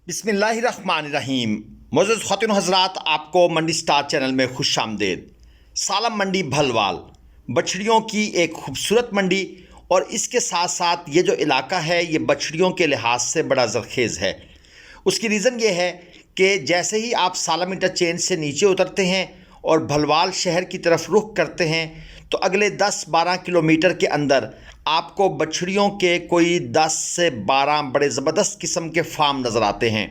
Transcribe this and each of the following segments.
बिस्मिल्लाहिर्रहमानिर्रहीम। मोअज़्ज़ज़ ख़वातीन हज़रात, आपको मंडी स्टार चैनल में खुश आमदेद। सालम मंडी भलवाल बछड़ियों की एक खूबसूरत मंडी, और इसके साथ साथ ये जो इलाका है ये बछड़ियों के लिहाज से बड़ा ज़रखेज़ है। उसकी रीज़न ये है कि जैसे ही आप सालम इंटरचेंज से नीचे उतरते हैं और भलवाल शहर की तरफ रुख करते हैं तो अगले 10-12 किलोमीटर के अंदर आपको बछड़ियों के कोई 10 से 12 बड़े ज़बरदस्त किस्म के फार्म नज़र आते हैं,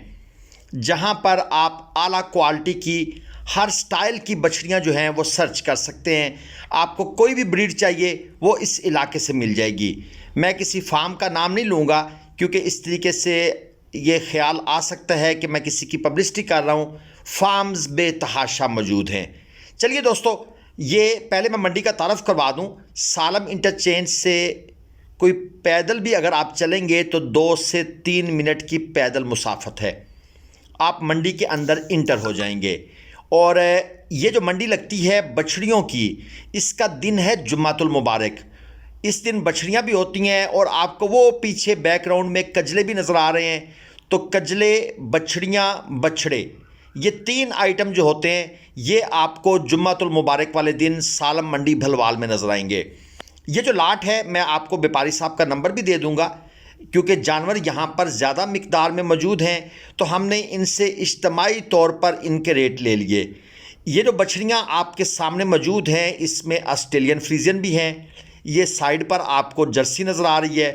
जहां पर आप आला क्वालिटी की हर स्टाइल की बछड़ियां जो हैं वो सर्च कर सकते हैं। आपको कोई भी ब्रीड चाहिए वो इस इलाके से मिल जाएगी। मैं किसी फार्म का नाम नहीं लूँगा क्योंकि इस तरीके से ये ख्याल आ सकता है कि मैं किसी की पब्लिसिटी कर रहा हूँ। फार्म्स बेतहाशा मौजूद हैं। चलिए दोस्तों, ये पहले मैं मंडी का तारफ़ करवा दूं। सालम इंटरचेंज से कोई पैदल भी अगर आप चलेंगे तो 2 से 3 मिनट की पैदल मुसाफत है, आप मंडी के अंदर इंटर हो जाएंगे। और ये जो मंडी लगती है बछड़ियों की, इसका दिन है जुम्मातुल मुबारक। इस दिन बछड़ियाँ भी होती हैं और आपको वो पीछे बैकग्राउंड में कजले भी नज़र आ रहे हैं। तो कजले, बछड़ियाँ, बछड़े, ये 3 आइटम जो होते हैं ये आपको जुम्मातुल मुबारक वाले दिन सालम मंडी भलवाल में नज़र आएंगे। ये जो लाट है मैं आपको व्यापारी साहब का नंबर भी दे दूंगा, क्योंकि जानवर यहाँ पर ज़्यादा मिकदार में मौजूद हैं तो हमने इनसे इज्तमाई तौर पर इनके रेट ले लिए। ये जो बछड़ियाँ आपके सामने मौजूद हैं इसमें ऑस्ट्रेलियन फ्रीजियन भी हैं। ये साइड पर आपको जर्सी नज़र आ रही है,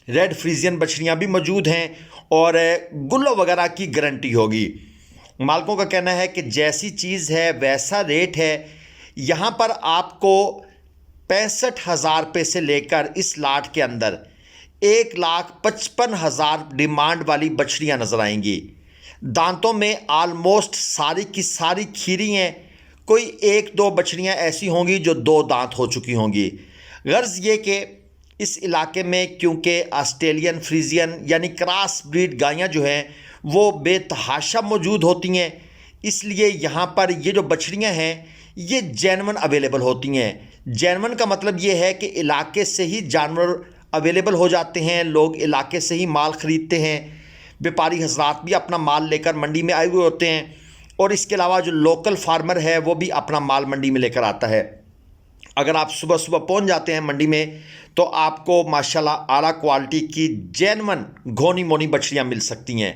रेड फ्रीजियन बछड़ियाँ भी मौजूद हैं और गुल्लो वगैरह की गारंटी होगी। मालकों का कहना है कि जैसी चीज़ है वैसा रेट है। यहाँ पर आपको 65,000 रुपये से लेकर इस लाट के अंदर 1,55,000 डिमांड वाली बछड़ियाँ नज़र आएंगी। दांतों में आलमोस्ट सारी की सारी खीरी हैं। कोई 1-2 बछड़ियाँ ऐसी होंगी जो 2 दांत हो चुकी होंगी। गर्ज़ ये कि इस इलाके में क्योंकि ऑस्ट्रेलियन फ्रीजियन यानी क्रॉस ब्रीड गायें जो हैं वो बेतहाशा मौजूद होती हैं, इसलिए यहाँ पर ये जो बछड़ियाँ हैं ये जेन्युइन अवेलेबल होती हैं। जेन्युइन का मतलब ये है कि इलाके से ही जानवर अवेलेबल हो जाते हैं, लोग इलाके से ही माल ख़रीदते हैं। व्यापारी हजरात भी अपना माल लेकर मंडी में आए हुए होते हैं, और इसके अलावा जो लोकल फार्मर है वो भी अपना माल मंडी में लेकर आता है। अगर आप सुबह सुबह पहुंच जाते हैं मंडी में तो आपको माशाल्लाह आला क्वालिटी की जेन्युइन घोनी मोनी बछड़ियाँ मिल सकती हैं।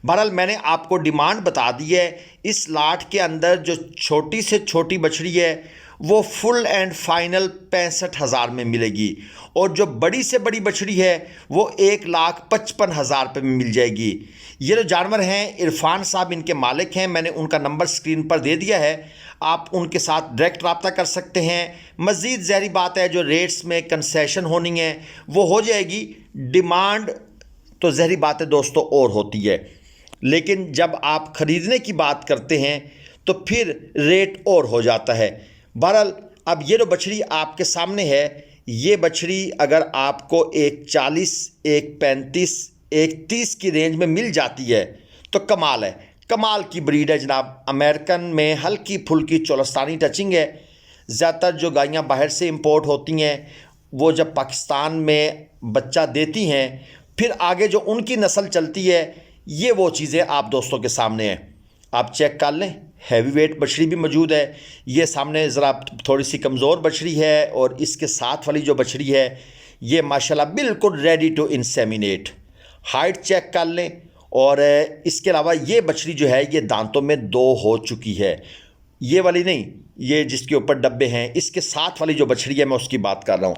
बहरहाल मैंने आपको डिमांड बता दी है। इस लाट के अंदर जो छोटी से छोटी बछड़ी है वो फुल एंड फाइनल 65,000 में मिलेगी, और जो बड़ी से बड़ी बछड़ी है वो 1,55,000 रुपये में मिल जाएगी। ये जो जानवर हैं इरफान साहब इनके मालिक हैं, मैंने उनका नंबर स्क्रीन पर दे दिया है, आप उनके साथ डायरेक्ट रब्ता कर सकते हैं। मज़ीद ज़हरी बात है जो रेट्स में कंसेशन होनी है वो हो जाएगी। डिमांड तो ज़हरी बात है दोस्तों और होती है, लेकिन जब आप ख़रीदने की बात करते हैं तो फिर रेट और हो जाता है। बहरहाल अब ये जो बछड़ी आपके सामने है, ये बछड़ी अगर आपको 1,40, 1,35, 1,30 की रेंज में मिल जाती है तो कमाल है, कमाल की ब्रीड है जनाब। अमेरिकन में हल्की फुल्की चोलस्तानी टचिंग है। ज़्यादातर जो गायें बाहर से इंपोर्ट होती हैं वो जब पाकिस्तान में बच्चा देती हैं फिर आगे जो उनकी नस्ल चलती है ये वो चीज़ें आप दोस्तों के सामने हैं, आप चेक कर लें। हैवी वेट बछड़ी भी मौजूद है। ये सामने ज़रा थोड़ी सी कमज़ोर बछड़ी है, और इसके साथ वाली जो बछड़ी है ये माशाल्लाह बिल्कुल ready to inseminate. Height check कर लें। और इसके अलावा ये बछड़ी जो है ये दांतों में 2 हो चुकी है। ये वाली नहीं, ये जिसके ऊपर डब्बे हैं इसके साथ वाली जो बछड़ी है मैं उसकी बात कर रहा हूँ।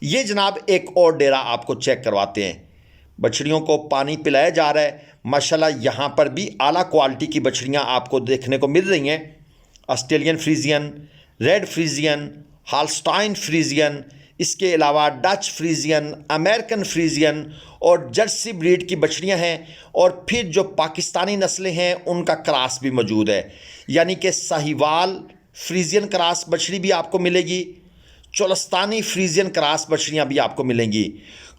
ये जनाब एक और डेरा आपको चेक करवाते हैं। बछड़ियों को पानी पिलाया जा रहा है। माशाल्लाह यहाँ पर भी आला क्वालिटी की बछड़ियाँ आपको देखने को मिल रही हैं। Australian Friesian, red Friesian, Holstein Friesian, इसके अलावा डच फ्रीजियन, अमेरिकन फ्रीजियन और जर्सी ब्रीड की बछड़ियाँ हैं। और फिर जो पाकिस्तानी नस्लें हैं उनका क्रॉस भी मौजूद है, यानी कि साहिवाल फ्रीजियन क्रॉस बछड़ी भी आपको मिलेगी, चोलस्तानी फ्रीजियन क्रॉस बछड़ियाँ भी आपको मिलेंगी।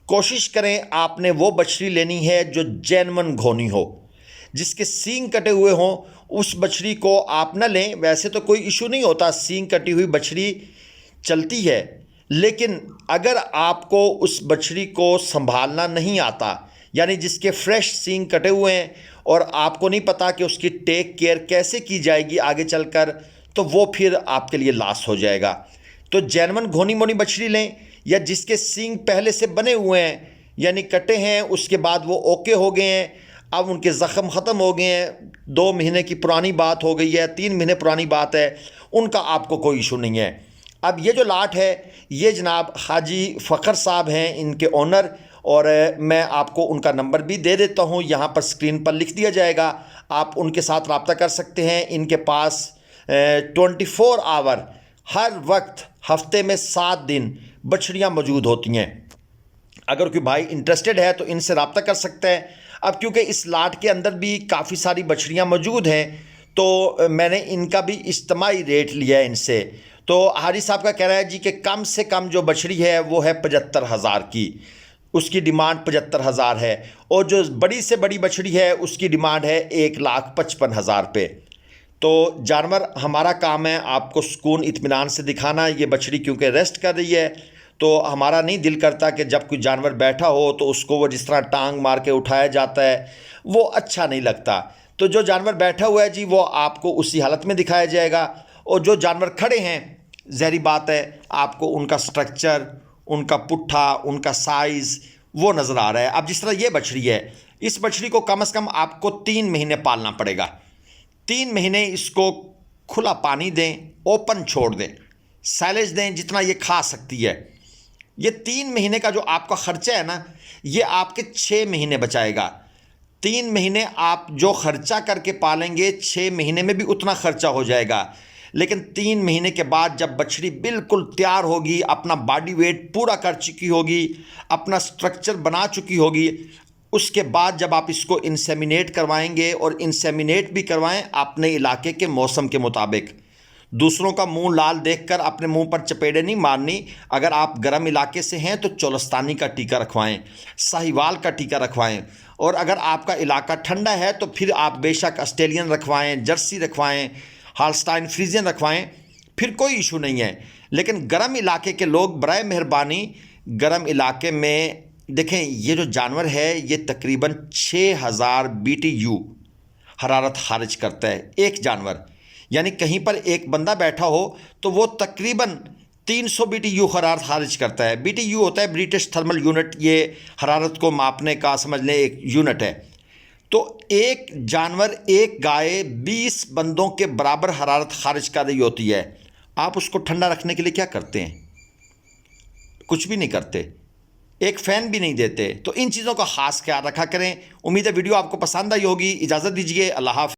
कोशिश करें आपने वो बछड़ी लेनी है जो जेन्युइन घोनी हो, जिसके सींग कटे हुए हों। उस बछड़ी को आप न लें। वैसे तो कोई इशू नहीं होता, सींग कटी हुई बछड़ी चलती है, लेकिन अगर आपको उस बछड़ी को संभालना नहीं आता यानी जिसके फ्रेश सींग कटे हुए हैं और आपको नहीं पता कि उसकी टेक केयर कैसे की जाएगी आगे चलकर, तो वो फिर आपके लिए लॉस हो जाएगा। तो जेन्युइन घोनी मोनी बछड़ी लें, या जिसके सींग पहले से बने हुए हैं यानी कटे हैं, उसके बाद वो ओके हो गए हैं, अब उनके ज़ख़म ख़त्म हो गए हैं, 2 महीने की पुरानी बात हो गई है, 3 महीने पुरानी बात है, उनका आपको कोई इशू नहीं है। अब ये जो लाट है ये जनाब हाजी फ़खर साहब हैं इनके ओनर, और मैं आपको उनका नंबर भी दे देता हूँ, यहाँ पर स्क्रीन पर लिख दिया जाएगा, आप उनके साथ रब्ता कर सकते हैं। इनके पास 24 आवर हर वक्त हफ्ते में 7 दिन बछड़ियाँ मौजूद होती हैं। अगर कोई भाई इंटरेस्टेड है तो इनसे रब्ता कर सकते हैं। अब क्योंकि इस लाट के अंदर भी काफ़ी सारी बछड़ियाँ मौजूद हैं तो मैंने इनका भी इज्तिमाई रेट लिया है इनसे। तो हाजी साहब का कह रहा है जी कि कम से कम जो बछड़ी है वो है 75,000 की, उसकी डिमांड 75,000 है, और जो बड़ी से बड़ी बछड़ी है उसकी डिमांड है 1,55,000 पे। तो जानवर हमारा काम है आपको सुकून इत्मीनान से दिखाना। ये बछड़ी क्योंकि रेस्ट कर रही है तो हमारा नहीं दिल करता कि जब कोई जानवर बैठा हो तो उसको वो जिस तरह टांग मार के उठाया जाता है वो अच्छा नहीं लगता। तो जो जानवर बैठा हुआ है जी वो आपको उसी हालत में दिखाया जाएगा, और जो जानवर खड़े हैं ज़ाहिर बात है आपको उनका स्ट्रक्चर, उनका पुट्ठा, उनका साइज़ वो नज़र आ रहा है। अब जिस तरह ये बछड़ी है, इस बछड़ी को कम से कम आपको 3 महीने पालना पड़ेगा। 3 महीने इसको खुला पानी दें, ओपन छोड़ दें, साइलेज दें जितना ये खा सकती है। ये 3 महीने का जो आपका ख़र्चा है ना, ये आपके 6 महीने बचाएगा। 3 महीने आप जो ख़र्चा करके पालेंगे 6 महीने में भी उतना ख़र्चा हो जाएगा। लेकिन 3 महीने के बाद जब बछड़ी बिल्कुल तैयार होगी, अपना बॉडी वेट पूरा कर चुकी होगी, अपना स्ट्रक्चर बना चुकी होगी, उसके बाद जब आप इसको इंसेमिनेट करवाएंगे, और इंसेमिनेट भी करवाएं अपने इलाके के मौसम के मुताबिक। दूसरों का मुंह लाल देखकर अपने मुंह पर चपेड़े नहीं मारनी। अगर आप गर्म इलाके से हैं तो चोलस्तानी का टीका रखवाएं, साहिवाल का टीका रखवाएं, और अगर आपका इलाका ठंडा है तो फिर आप बेशक ऑस्ट्रेलियन रखवाएं, जर्सी रखवाएं, हाल्स्टाइन फ्रीजियन रखवाएं, फिर कोई इशू नहीं है। लेकिन गर्म इलाके के लोग बराए मेहरबानी गर्म इलाके में देखें, ये जो जानवर है ये तकरीबन 6000 BTU हरारत खारिज करता है एक जानवर। यानी कहीं पर एक बंदा बैठा हो तो वो तकरीबन 300 BTU हरारत खारिज करता है। BTU होता है ब्रिटिश थर्मल यूनिट, ये हरारत को मापने का समझ लें एक यूनिट है। तो एक जानवर, एक गाय 20 बंदों के बराबर हरारत खारिज कर रही होती है। आप उसको ठंडा रखने के लिए क्या करते हैं? कुछ भी नहीं करते, एक फ़ैन भी नहीं देते। तो इन चीज़ों का ख़ास ख्याल रखा करें। उम्मीद है वीडियो आपको पसंद आई होगी। इजाज़त दीजिए, अल्लाह हाफ़िज़।